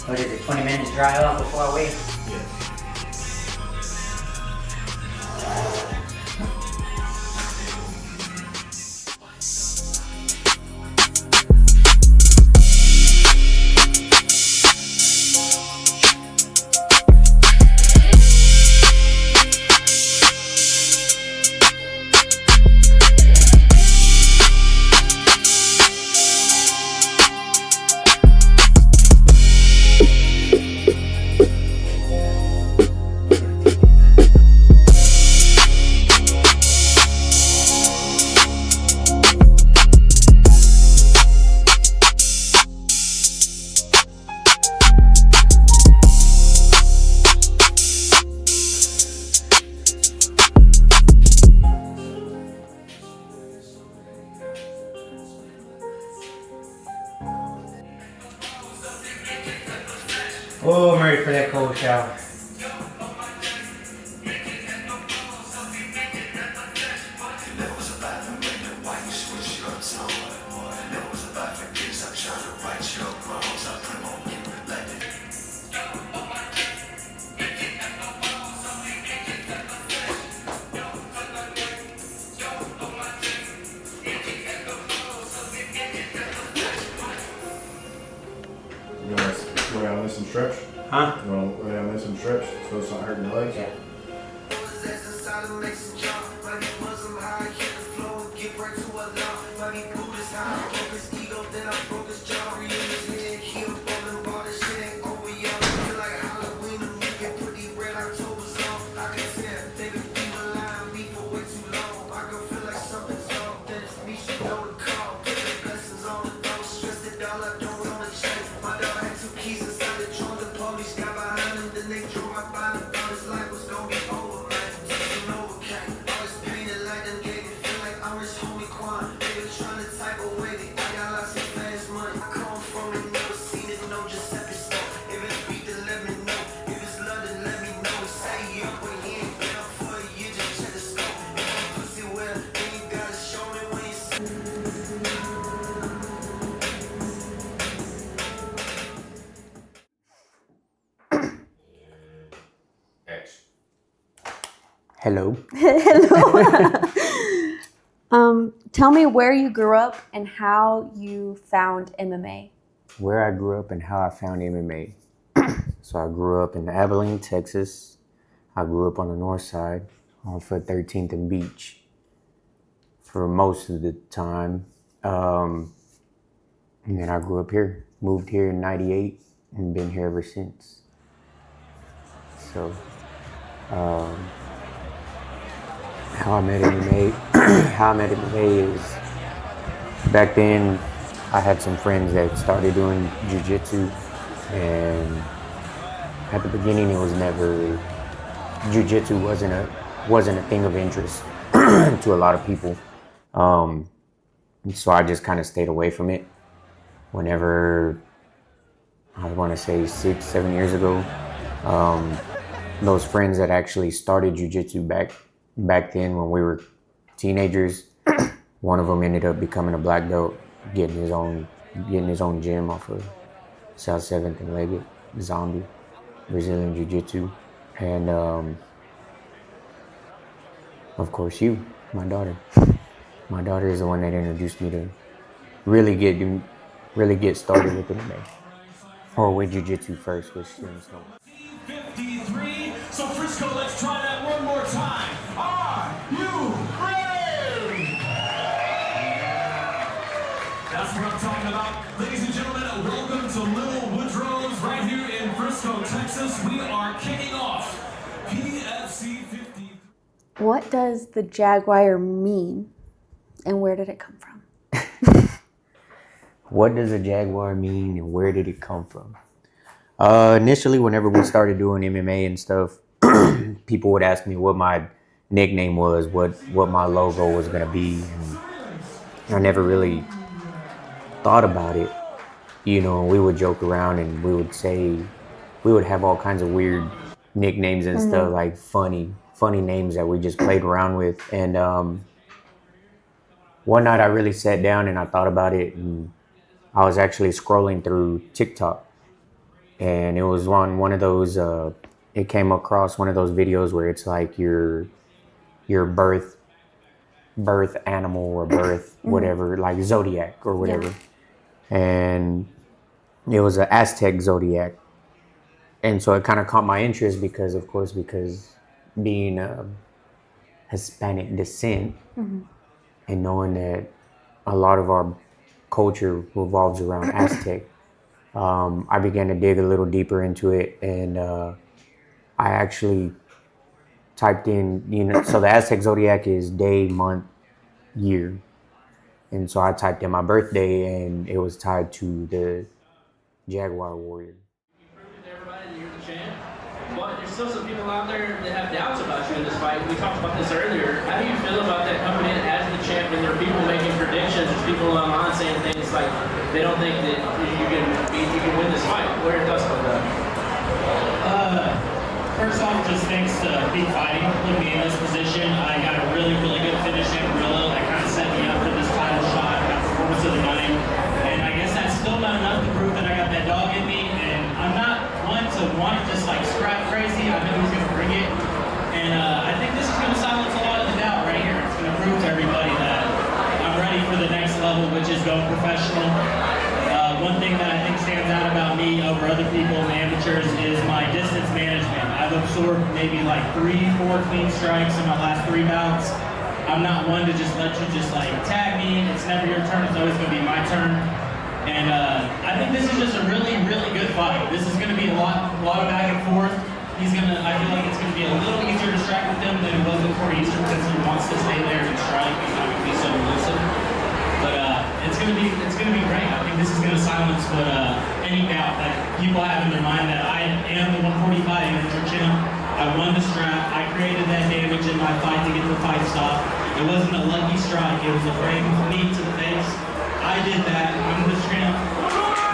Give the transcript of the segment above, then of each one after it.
What is it, 20 minutes dry off before I wait? Yeah. Oh, I'm ready for that cold shower. You want to lay on this and stretch? Huh? You want to lay on this and stretch so it's not hurting your legs? Yeah. Hello. Hello. Tell me where you grew up and how you found MMA. Where I grew up and how I found MMA. So I grew up in Abilene, Texas. I grew up on the north side off of 13th and Beach for most of the time. And then I grew up here, moved here in 98 and been here ever since. So, how I met MMA, is back then I had some friends that started doing jiu-jitsu, and at the beginning it was never, jiu-jitsu wasn't a thing of interest to a lot of people. So I just kind of stayed away from it. Whenever, I want to say 6-7 years ago, those friends that actually started jiu-jitsu back then when we were teenagers, one of them ended up becoming a black belt, getting his own gym off of South 7th and Leggett, Zombie, Brazilian Jiu-Jitsu. And of course you, my daughter. My daughter is the one that introduced me to really get started with MMA. Or with Jiu-Jitsu first, which is no. 53. So Frisco, let's try that one more time. Are you ready? That's what I'm talking about. Ladies and gentlemen, welcome to Little Woodrow's right here in Frisco, Texas. We are kicking off PFC 50. What does the Jaguar mean and where did it come from? What does a Jaguar mean and where did it come from? Initially, whenever we started doing MMA and stuff, people would ask me what my nickname was, what my logo was going to be. And I never really thought about it. You know, we would joke around and we would have all kinds of weird nicknames and stuff, like funny names that we just played around with. And one night I really sat down and I thought about it, and I was actually scrolling through TikTok, and it was on one of those. It came across one of those videos where it's like your birth animal or birth whatever, like zodiac or whatever, and it was an Aztec zodiac, and so it kind of caught my interest because being Hispanic descent and knowing that a lot of our culture revolves around Aztec, I began to dig a little deeper into it, and I actually typed in, so the Aztec zodiac is day, month, year, and so I typed in my birthday, and it was tied to the Jaguar warrior. Everybody that you're the champ, but there's still some people out there that have doubts about you in this fight. We talked about this earlier. How do you feel about that coming in as the champ, and there are people making predictions? There's people online saying things like they don't think that you can win this fight. What are your thoughts about that? First off, just thanks to Peak Fighting putting me in this position. I got a really, really good finish in Gorilla that kind of set me up for this title shot, got performance of the night. And I guess that's still not enough to prove that I got that dog in me. And I'm not one to want to just like scrap crazy. I know he's going to bring it. And I think this is going to silence a lot of the doubt right here. It's going to prove to everybody that I'm ready for the next level, which is going professional. One thing that I think stands out about me over other people in the amateurs is my distance management. I've absorbed maybe like 3-4 clean strikes in my last 3 bouts. I'm not one to just let you just like tag me. It's never your turn. It's always going to be my turn. And I think this is just a really, really good fight. This is going to be a lot of back and forth. I feel like it's going to be a little easier to strike with him than it was before Eastern, because he wants to stay there and strike. He's not going to be so elusive. But it's gonna be great. I think this is gonna silence any doubt that people have in their mind that I am the 145 amateur champ. I won the strap. I created that damage in my fight to get the fight stopped. It wasn't a lucky strike. It was a frame knee to the face. I did that. I'm the champ.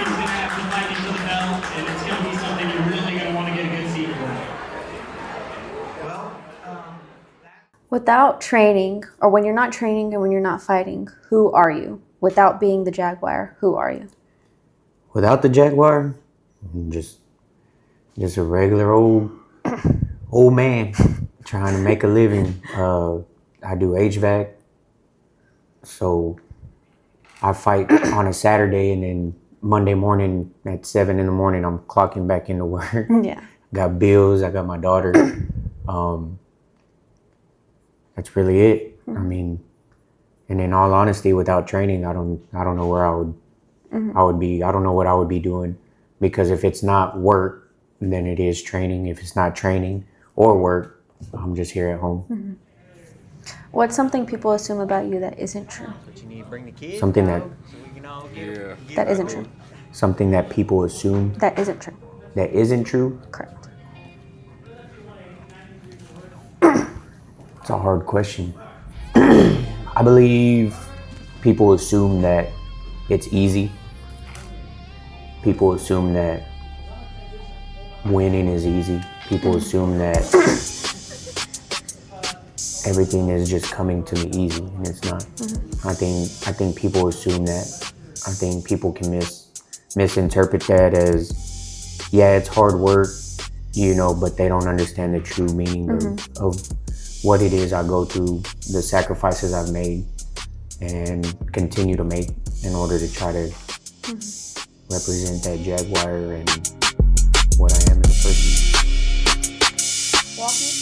He's gonna have to fight into the belt, and it's gonna be something you're really gonna want to get a good seat for. Without training, or when you're not training and when you're not fighting, who are you? Without being the Jaguar, who are you? Without the Jaguar, I'm just a regular old man trying to make a living. I do HVAC, so I fight on a Saturday, and then Monday morning at 7 a.m, I'm clocking back into work. Yeah. Got bills. I got my daughter. That's really it. I mean, and in all honesty, without training, I don't know where I would be. I don't know what I would be doing, because if it's not work, then it is training. If it's not training or work, I'm just here at home. What's something people assume about you that isn't true? Something that That isn't true. something that people assume That isn't true. that isn't true. Correct. It's a hard question. I believe people assume that it's easy. People assume that winning is easy. People assume that everything is just coming to me easy, and it's not. I think people assume that. I think people can misinterpret that as, yeah, it's hard work, but they don't understand the true meaning of what it is I go through, the sacrifices I've made and continue to make in order to try to represent that Jaguar and what I am as a person. Walk me